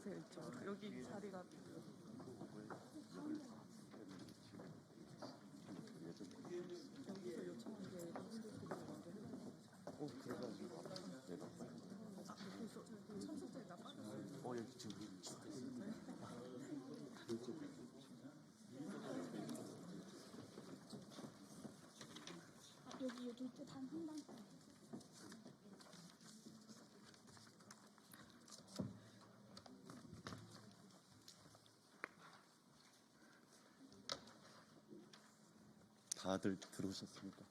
오세요. 이쪽으로. 여기 자리가. 여기서 요청한 게 그래가지고 내가 참석자가 빠졌어요. 여기 지금 여기 둘째 단 한 단. 다들 들어오셨습니까?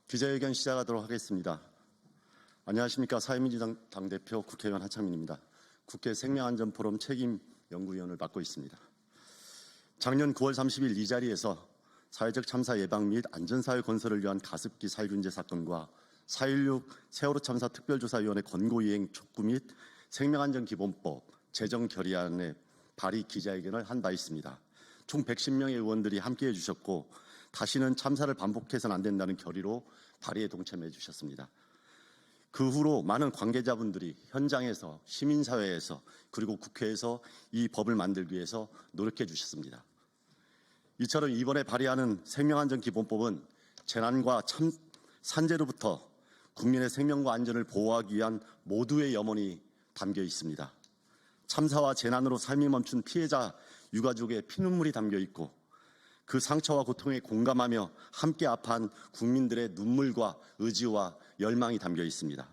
기자회견 시작하도록 하겠습니다. 안녕하십니까. 사회민주당 당대표 국회의원 한창민입니다. 국회 생명안전포럼 책임연구위원을 맡고 있습니다. 작년 9월 30일 이 자리에서 사회적 참사 예방 및 안전사회 건설을 위한 가습기 살균제 사건과 4.16 세월호 참사 특별조사위원회 권고이행 촉구 및 생명안전기본법 제정 결의안의 발의 기자회견을 한 바 있습니다. 총 110명의 의원들이 함께해 주셨고 다시는 참사를 반복해서는 안 된다는 결의로 발의에 동참해 주셨습니다. 그 후로 많은 관계자분들이 현장에서, 시민사회에서, 그리고 국회에서 이 법을 만들기 위해서 노력해 주셨습니다. 이처럼 이번에 발의하는 생명안전기본법은 재난과 산재로부터 국민의 생명과 안전을 보호하기 위한 모두의 염원이 담겨 있습니다. 참사와 재난으로 삶이 멈춘 피해자 유가족의 피눈물이 담겨 있고 그 상처와 고통에 공감하며 함께 아파한 국민들의 눈물과 의지와 열망이 담겨 있습니다.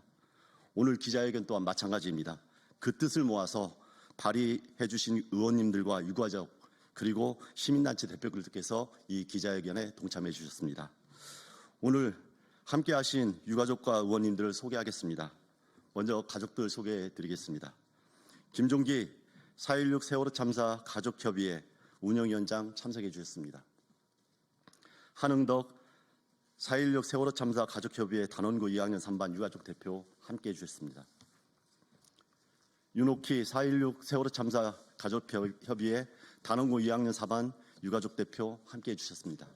오늘 기자회견 또한 마찬가지입니다. 그 뜻을 모아서 발의해 주신 의원님들과 유가족 그리고 시민단체 대표들께서 이 기자회견에 동참해 주셨습니다. 오늘 함께 하신 유가족과 의원님들을 소개하겠습니다. 먼저 가족들 소개해 드리겠습니다. 김종기 4.16 세월호 참사 가족협의회 운영위원장 참석해 주셨습니다. 한흥덕 4.16 세월호 참사 가족협의회 단원고 2학년 3반 유가족 대표 함께해 주셨습니다. 윤옥희 4.16 세월호 참사 가족협의회 단원고 2학년 4반 유가족 대표 함께해 주셨습니다.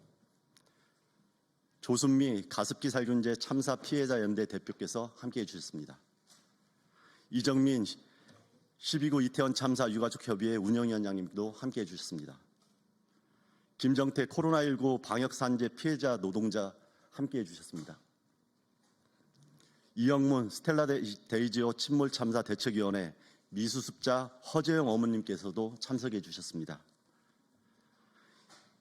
조순미 가습기 살균제 참사 피해자 연대 대표께서 함께해 주셨습니다. 이정민 12구 이태원 참사 유가족협의회 운영위원장님도 함께해 주셨습니다. 김정태 코로나19 방역산재 피해자 노동자 함께해 주셨습니다. 이영문 스텔라 데이지오 침몰 참사 대책위원회 미수습자 허재영 어머님께서도 참석해 주셨습니다.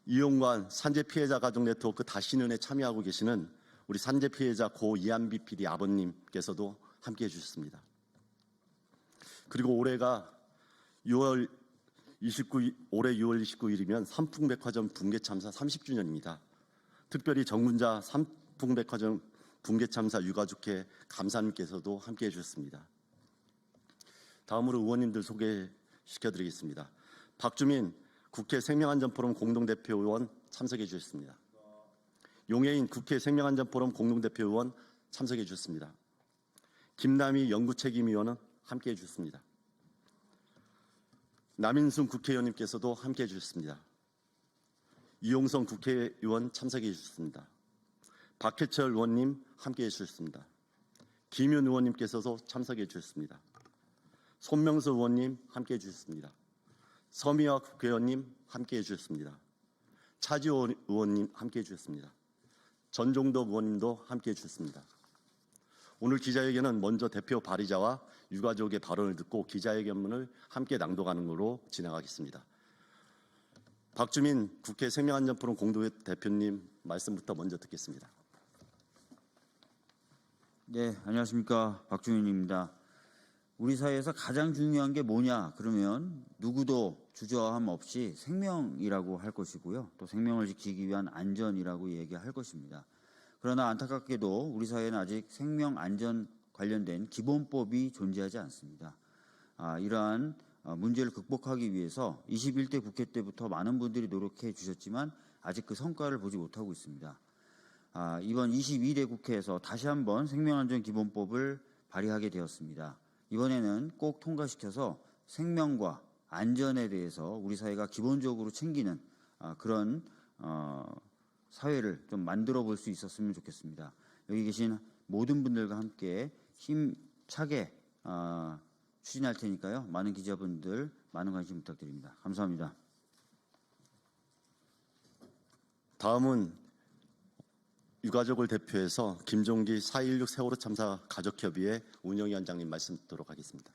이용관 산재 피해자 가족 네트워크 다시는에 참여하고 계시는 우리 산재 피해자 고 이한비 PD 아버님께서도 함께해 주셨습니다. 그리고 올해가 올해 6월 29일이면 삼풍백화점 붕괴 참사 30주년입니다. 특별히 정문자 삼풍백화점 붕괴 참사 유가족회 감사님께서도 함께해 주셨습니다. 다음으로 의원님들 소개시켜드리겠습니다. 박주민 국회 생명안전포럼 공동대표 의원 참석해 주셨습니다. 용해인 국회 생명안전포럼 공동대표 의원 참석해 주셨습니다. 김남희 연구책임위원은 함께해 주셨습니다. 남인순 국회의원님께서도 함께해 주셨습니다. 이용성 국회의원 참석해 주셨습니다. 박해철 의원님 함께해 주셨습니다. 김윤 의원님께서도 참석해 주셨습니다. 손명수 의원님 함께해 주셨습니다. 서미화 국회의원님 함께해 주셨습니다. 차지호 의원님 함께해 주셨습니다. 전종덕 의원님도 함께해 주셨습니다. 오늘 기자회견은 먼저 대표 발의자와 유가족의 발언을 듣고 기자회견문을 함께 낭독하는 걸로 진행하겠습니다. 박주민 국회 생명안전포럼 공동대표님 말씀부터 먼저 듣겠습니다. 네, 안녕하십니까. 박주민입니다. 우리 사회에서 가장 중요한 게 뭐냐 그러면 누구도 주저함 없이 생명이라고 할 것이고요. 또 생명을 지키기 위한 안전이라고 얘기할 것입니다. 그러나 안타깝게도 우리 사회는 아직 생명 안전 관련된 기본법이 존재하지 않습니다. 이러한 문제를 극복하기 위해서 21대 국회 때부터 많은 분들이 노력해 주셨지만 아직 그 성과를 보지 못하고 있습니다. 이번 22대 국회에서 다시 한번 생명안전기본법을 발의하게 되었습니다. 이번에는 꼭 통과시켜서 생명과 안전에 대해서 우리 사회가 기본적으로 챙기는 그런 사회를 좀 만들어 볼 수 있었으면 좋겠습니다. 여기 계신 모든 분들과 함께 힘차게 추진할 테니까요. 많은 기자분들 많은 관심 부탁드립니다. 감사합니다. 다음은 유가족을 대표해서 김종기 4.16 세월호 참사 가족협의회 운영위원장님 말씀 듣도록 하겠습니다.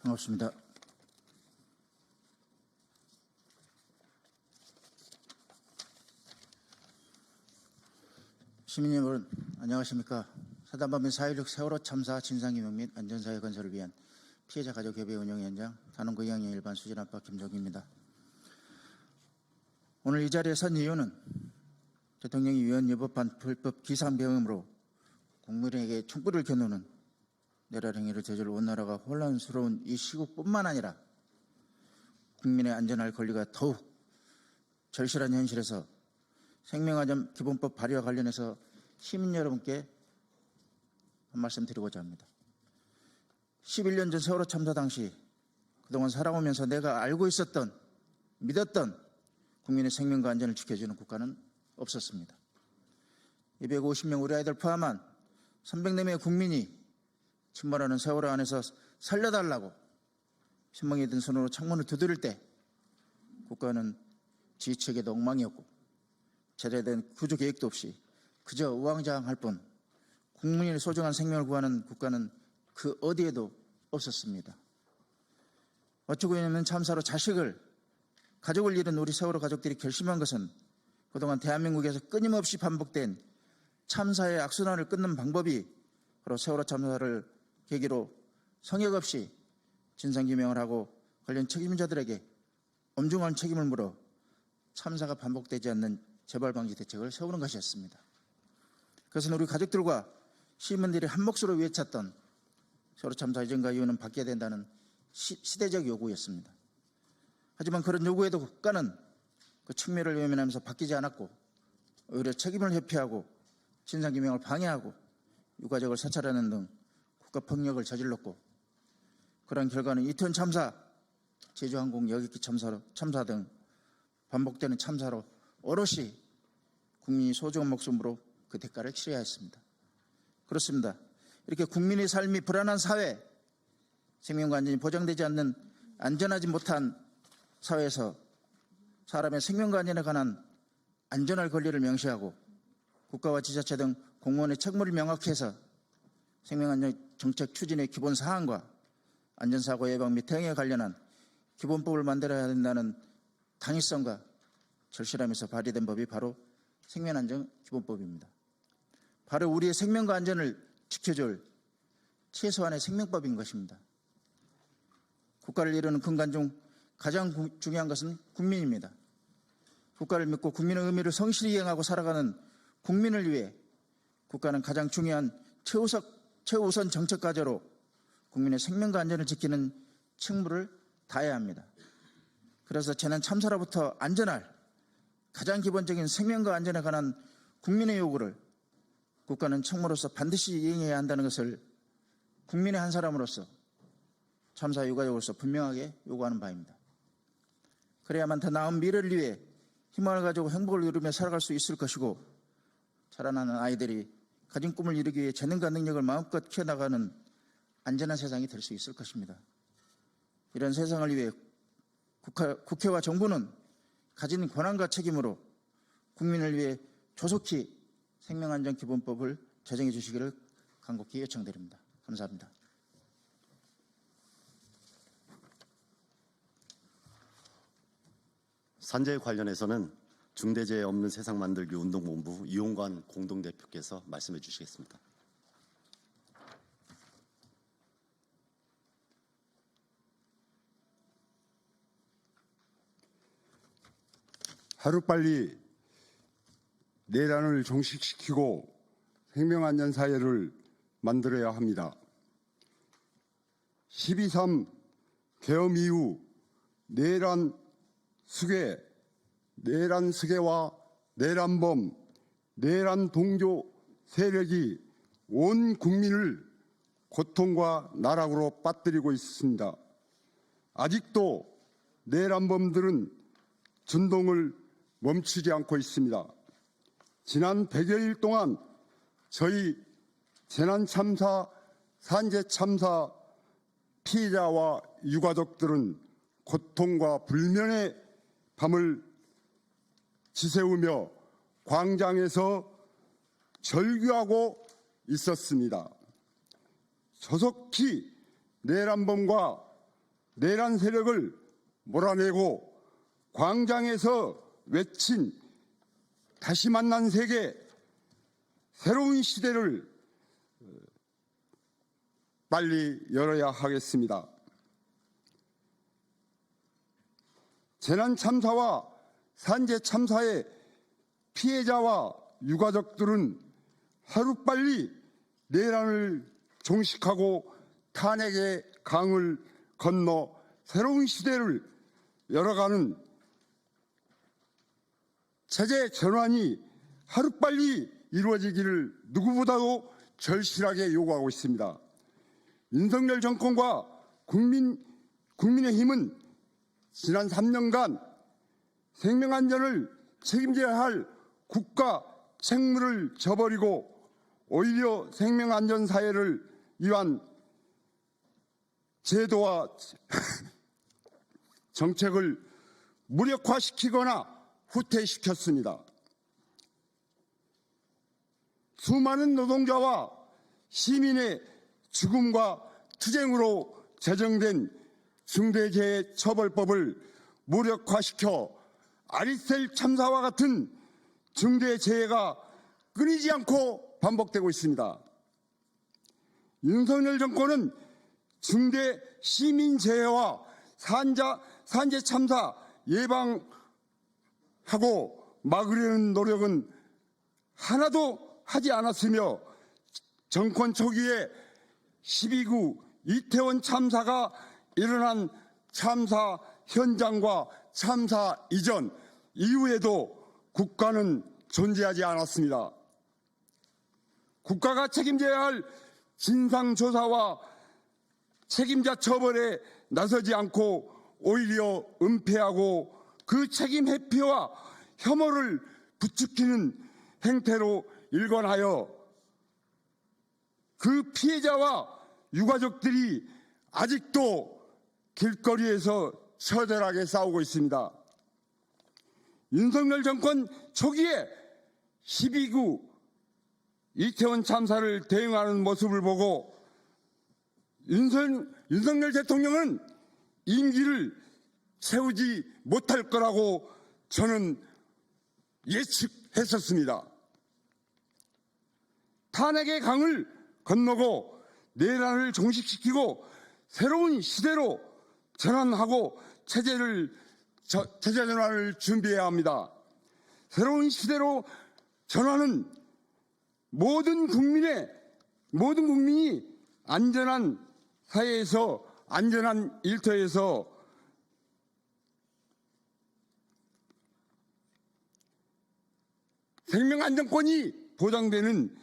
반갑습니다. 시민 여러분 안녕하십니까. 사단법인 4.16 세월호 참사 진상규명 및 안전사회 건설을 위한 피해자 가족협의회 운영위원장 단원고 2학년 1반 수진아빠 김종기입니다. 오늘 이 자리에 선 이유는 대통령이 위헌 위법한 불법 기상병음으로 국민에게 촛불을 겨누는 내랄 행위를 저지를 온 나라가 혼란스러운 이 시국뿐만 아니라 국민의 안전할 권리가 더욱 절실한 현실에서 생명안전 기본법 발의와 관련해서 시민 여러분께 한 말씀 드리고자 합니다. 11년 전 세월호 참사 당시 그동안 살아오면서 내가 알고 있었던, 믿었던 국민의 생명과 안전을 지켜주는 국가는 없었습니다. 250명 우리 아이들 포함한 304명의 국민이 침몰하는 세월호 안에서 살려달라고 신멍이 든 손으로 창문을 두드릴 때 국가는 지휘체계도 엉망이었고 제대된 구조 계획도 없이 그저 우왕좌왕할 뿐 국민의 소중한 생명을 구하는 국가는 그 어디에도 없었습니다. 어쩌고 있는 참사로 가족을 잃은 우리 세월호 가족들이 결심한 것은 그동안 대한민국에서 끊임없이 반복된 참사의 악순환을 끊는 방법이 바로 세월호 참사를 계기로 성역 없이 진상규명을 하고 관련 책임자들에게 엄중한 책임을 물어 참사가 반복되지 않는 재발방지 대책을 세우는 것이었습니다. 그것은 우리 가족들과 시민들이 한 몫으로 외쳤던 세월호 참사 이전과 이후는 바뀌어야 된다는 시대적 요구였습니다. 하지만 그런 요구에도 국가는 그 측면을 외면하면서 바뀌지 않았고 오히려 책임을 회피하고 진상규명을 방해하고 유가족을 사찰하는 등 국가폭력을 저질렀고 그러한 결과는 이태원 참사, 제주항공 여객기 참사 등 반복되는 참사로 오롯이 국민이 소중한 목숨으로 그 대가를 치러야 했습니다. 그렇습니다. 이렇게 국민의 삶이 불안한 사회, 생명과 안전이 보장되지 않는 안전하지 못한 사회에서 사람의 생명과 안전에 관한 안전할 권리를 명시하고 국가와 지자체 등 공무원의 책무를 명확히 해서 생명안전 정책 추진의 기본 사항과 안전사고 예방 및 대응에 관련한 기본법을 만들어야 된다는 당위성과 절실함에서 발의된 법이 바로 생명안전기본법입니다. 바로 우리의 생명과 안전을 지켜줄 최소한의 생명법인 것입니다. 국가를 이루는 근간 중 가장 중요한 것은 국민입니다. 국가를 믿고 국민의 의무를 성실히 이행하고 살아가는 국민을 위해 국가는 가장 중요한 최우선 정책 과제로 국민의 생명과 안전을 지키는 책무를 다해야 합니다. 그래서 재난 참사로부터 안전할 가장 기본적인 생명과 안전에 관한 국민의 요구를 국가는 책무로서 반드시 이행해야 한다는 것을 국민의 한 사람으로서 참사 유가족으로서 분명하게 요구하는 바입니다. 그래야만 더 나은 미래를 위해 희망을 가지고 행복을 이루며 살아갈 수 있을 것이고 자라나는 아이들이 가진 꿈을 이루기 위해 재능과 능력을 마음껏 키워나가는 안전한 세상이 될 수 있을 것입니다. 이런 세상을 위해 국회와 정부는 가진 권한과 책임으로 국민을 위해 조속히 생명안전기본법을 제정해 주시기를 간곡히 요청드립니다. 감사합니다. 산재 관련해서는 중대재해 없는 세상 만들기 운동본부 이용관 공동대표께서 말씀해 주시겠습니다. 하루빨리 내란을 종식시키고 생명안전사회를 만들어야 합니다. 12.3 계엄 이후 내란 수괴와 내란범, 내란 동조 세력이 온 국민을 고통과 나락으로 빠뜨리고 있습니다. 아직도 내란범들은 준동을 멈추지 않고 있습니다. 지난 100여일 동안 저희 재난참사, 산재참사 피해자와 유가족들은 고통과 불면의 밤을 지새우며 광장에서 절규하고 있었습니다. 조속히 내란범과 내란 세력을 몰아내고 광장에서 외친 다시 만난 세계, 새로운 시대를 빨리 열어야 하겠습니다. 재난참사와 산재참사의 피해자와 유가족들은 하루빨리 내란을 종식하고 탄핵의 강을 건너 새로운 시대를 열어가는 체제 전환이 하루빨리 이루어지기를 누구보다도 절실하게 요구하고 있습니다. 윤석열 정권과 국민의힘은 지난 3년간 생명안전을 책임져야 할 국가 책무를 저버리고 오히려 생명안전 사회를 위한 제도와 정책을 무력화시키거나 후퇴시켰습니다. 수많은 노동자와 시민의 죽음과 투쟁으로 제정된 중대재해처벌법을 무력화시켜 아리셀 참사와 같은 중대재해가 끊이지 않고 반복되고 있습니다. 윤석열 정권은 중대 시민재해와 산재 참사 예방하고 막으려는 노력은 하나도 하지 않았으며 정권 초기에 12구 이태원 참사가 일어난 참사 현장과 참사 이전 이후에도 국가는 존재하지 않았습니다. 국가가 책임져야 할 진상조사와 책임자 처벌에 나서지 않고 오히려 은폐하고 그 책임 회피와 혐오를 부추기는 행태로 일관하여 그 피해자와 유가족들이 아직도 길거리에서 처절하게 싸우고 있습니다. 윤석열 정권 초기에 12구 이태원 참사를 대응하는 모습을 보고 윤석열 대통령은 임기를 채우지 못할 거라고 저는 예측했었습니다. 탄핵의 강을 건너고 내란을 종식시키고 새로운 시대로 전환하고 체제 전환을 준비해야 합니다. 새로운 시대로 전환은 모든 국민이 안전한 사회에서 안전한 일터에서 생명안전권이 보장되는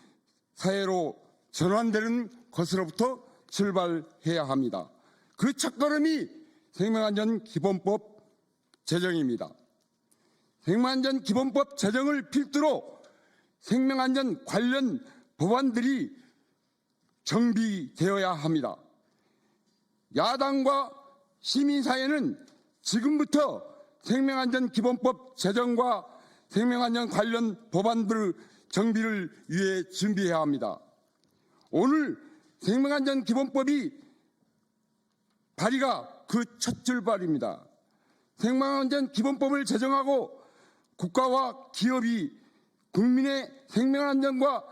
사회로 전환되는 것으로부터 출발해야 합니다. 그 첫걸음이 생명안전기본법 제정입니다. 생명안전기본법 제정을 필두로 생명안전 관련 법안들이 정비되어야 합니다. 야당과 시민사회는 지금부터 생명안전기본법 제정과 생명안전 관련 법안들 정비를 위해 준비해야 합니다. 오늘 생명안전기본법이 발의가 그 첫 출발입니다. 생명안전기본법을 제정하고 국가와 기업이 국민의 생명안전과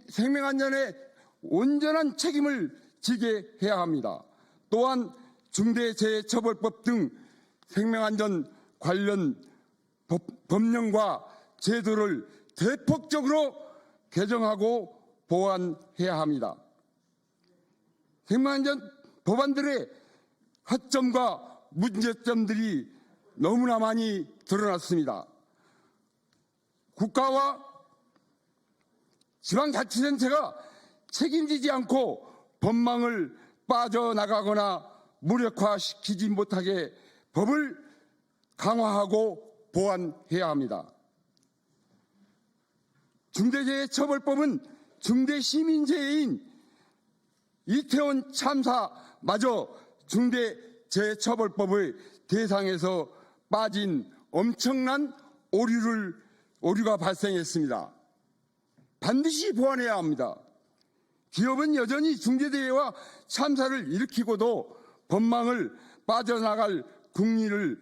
생명안전에 온전한 책임을 지게 해야 합니다. 또한 중대재해처벌법 등 생명안전 관련 법령과 제도를 대폭적으로 개정하고 보완해야 합니다. 생명안전 법안들의 허점과 문제점들이 너무나 많이 드러났습니다. 국가와 지방자치단체가 책임지지 않고 법망을 빠져나가거나 무력화시키지 못하게 법을 강화하고 보완해야 합니다. 중대재해처벌법은 중대시민재해인 이태원 참사마저 중대재해처벌법의 대상에서 빠진 엄청난 오류가 발생했습니다. 반드시 보완해야 합니다. 기업은 여전히 중대재해와 참사를 일으키고도 법망을 빠져나갈 궁리를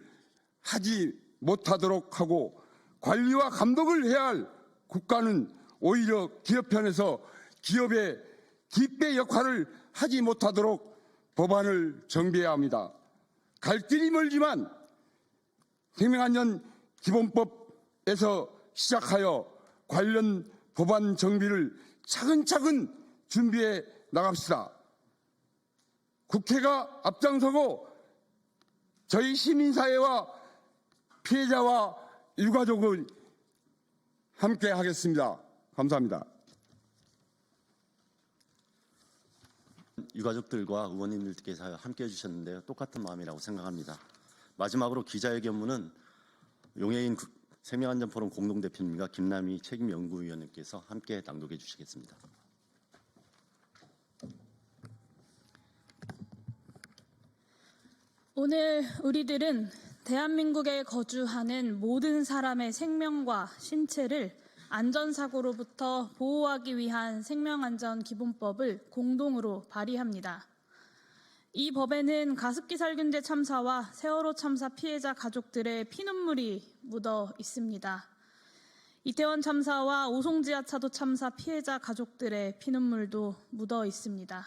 하지 못하도록 하고 관리와 감독을 해야 할 국가는 오히려 기업 편에서 기업의 뒷배 역할을 하지 못하도록 법안을 정비해야 합니다. 갈 길이 멀지만 생명안전기본법에서 시작하여 관련 법안 정비를 차근차근 준비해 나갑시다. 국회가 앞장서고 저희 시민사회와 피해자와 유가족을 함께 하겠습니다. 감사합니다. 유가족들과 의원님들께서 함께 해주셨는데요. 똑같은 마음이라고 생각합니다. 마지막으로 기자회견문은 용해인 생명안전포럼 공동대표님과 김남희 책임연구위원님께서 함께 낭독해 주시겠습니다. 오늘 우리들은 대한민국에 거주하는 모든 사람의 생명과 신체를 안전사고로부터 보호하기 위한 생명안전기본법을 공동으로 발의합니다. 이 법에는 가습기 살균제 참사와 세월호 참사 피해자 가족들의 피눈물이 묻어 있습니다. 이태원 참사와 오송지하차도 참사 피해자 가족들의 피눈물도 묻어 있습니다.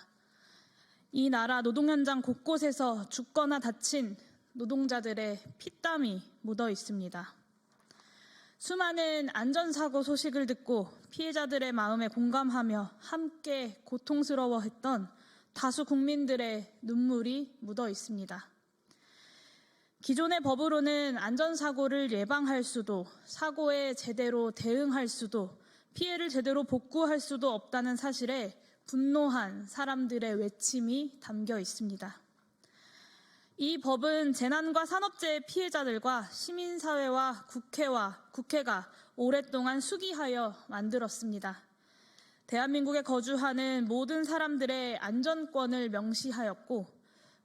이 나라 노동 현장 곳곳에서 죽거나 다친 노동자들의 피땀이 묻어 있습니다. 수많은 안전사고 소식을 듣고 피해자들의 마음에 공감하며 함께 고통스러워했던 다수 국민들의 눈물이 묻어 있습니다. 기존의 법으로는 안전사고를 예방할 수도, 사고에 제대로 대응할 수도, 피해를 제대로 복구할 수도 없다는 사실에 분노한 사람들의 외침이 담겨 있습니다. 이 법은 재난과 산업재해 피해자들과 시민사회와 국회가 오랫동안 수기하여 만들었습니다. 대한민국에 거주하는 모든 사람들의 안전권을 명시하였고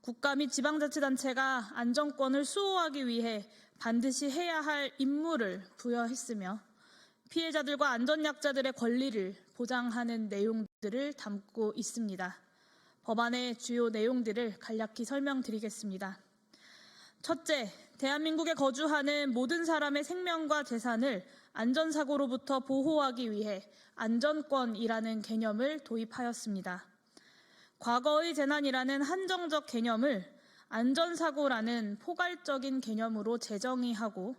국가 및 지방자치단체가 안전권을 수호하기 위해 반드시 해야 할 임무를 부여했으며 피해자들과 안전약자들의 권리를 보장하는 내용들을 담고 있습니다. 법안의 주요 내용들을 간략히 설명드리겠습니다. 첫째, 대한민국에 거주하는 모든 사람의 생명과 재산을 안전사고로부터 보호하기 위해 안전권이라는 개념을 도입하였습니다. 과거의 재난이라는 한정적 개념을 안전사고라는 포괄적인 개념으로 재정의하고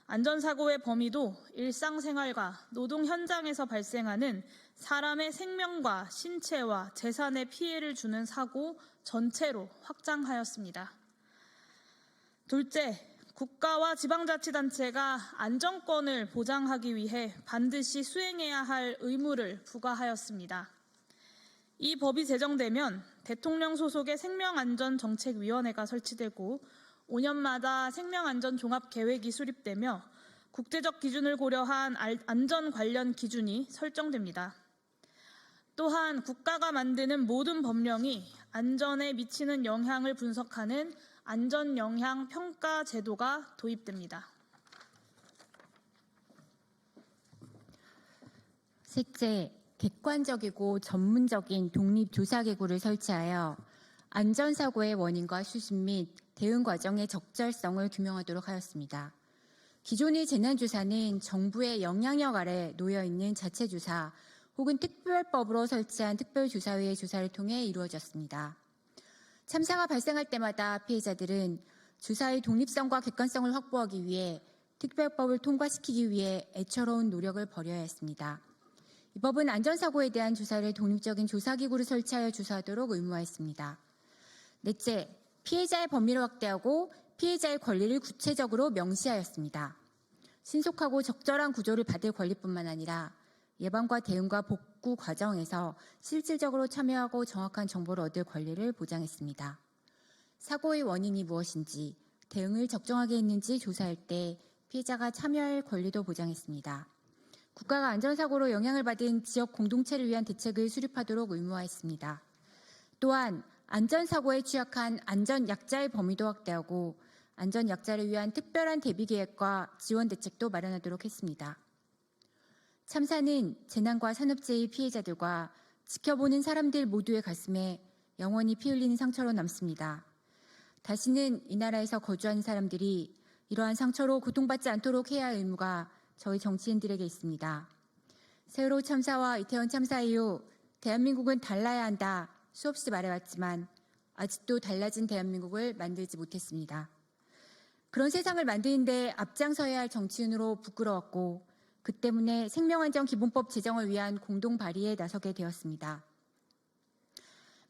안전사고의 범위도 일상생활과 노동 현장에서 발생하는 사람의 생명과 신체와 재산에 피해를 주는 사고 전체로 확장하였습니다. 둘째, 국가와 지방자치단체가 안전권을 보장하기 위해 반드시 수행해야 할 의무를 부과하였습니다. 이 법이 제정되면 대통령 소속의 생명안전정책위원회가 설치되고 5년마다 생명안전종합계획이 수립되며 국제적 기준을 고려한 안전 관련 기준이 설정됩니다. 또한 국가가 만드는 모든 법령이 안전에 미치는 영향을 분석하는 안전영향평가 제도가 도입됩니다. 셋째, 객관적이고 전문적인 독립조사기구를 설치하여 안전사고의 원인과 수습 및 대응 과정의 적절성을 규명하도록 하였습니다. 기존의 재난조사는 정부의 영향력 아래 놓여있는 자체조사 혹은 특별법으로 설치한 특별조사회의 조사를 통해 이루어졌습니다. 참사가 발생할 때마다 피해자들은 조사의 독립성과 객관성을 확보하기 위해 특별법을 통과시키기 위해 애처로운 노력을 벌여야 했습니다. 이 법은 안전사고에 대한 조사를 독립적인 조사기구를 설치하여 조사하도록 의무화했습니다. 넷째, 피해자의 범위를 확대하고 피해자의 권리를 구체적으로 명시하였습니다. 신속하고 적절한 구조를 받을 권리뿐만 아니라 예방과 대응과 복구 과정에서 실질적으로 참여하고 정확한 정보를 얻을 권리를 보장했습니다. 사고의 원인이 무엇인지, 대응을 적정하게 했는지 조사할 때 피해자가 참여할 권리도 보장했습니다. 국가가 안전사고로 영향을 받은 지역 공동체를 위한 대책을 수립하도록 의무화했습니다. 또한 안전사고에 취약한 안전약자의 범위도 확대하고 안전약자를 위한 특별한 대비계획과 지원대책도 마련하도록 했습니다. 참사는 재난과 산업재해 피해자들과 지켜보는 사람들 모두의 가슴에 영원히 피 흘리는 상처로 남습니다. 다시는 이 나라에서 거주하는 사람들이 이러한 상처로 고통받지 않도록 해야 할 의무가 저희 정치인들에게 있습니다. 세월호 참사와 이태원 참사 이후 대한민국은 달라야 한다 수없이 말해왔지만 아직도 달라진 대한민국을 만들지 못했습니다. 그런 세상을 만드는 데 앞장서야 할 정치인으로 부끄러웠고 그 때문에 생명안전기본법 제정을 위한 공동 발의에 나서게 되었습니다.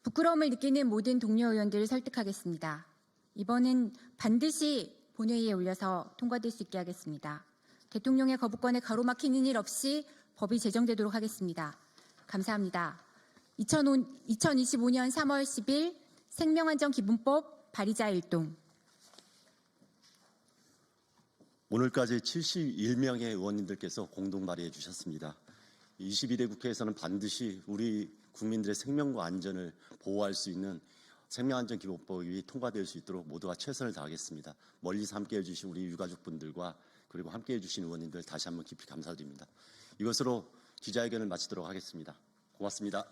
부끄러움을 느끼는 모든 동료 의원들을 설득하겠습니다. 이번은 반드시 본회의에 올려서 통과될 수 있게 하겠습니다. 대통령의 거부권에 가로막히는 일 없이 법이 제정되도록 하겠습니다. 감사합니다. 2025년 3월 10일 생명안전기본법 발의자 일동. 오늘까지 71명의 의원님들께서 공동 발의해 주셨습니다. 22대 국회에서는 반드시 우리 국민들의 생명과 안전을 보호할 수 있는 생명안전기본법이 통과될 수 있도록 모두가 최선을 다하겠습니다. 멀리서 함께해 주신 우리 유가족분들과 그리고 함께해 주신 의원님들 다시 한번 깊이 감사드립니다. 이것으로 기자회견을 마치도록 하겠습니다. 고맙습니다.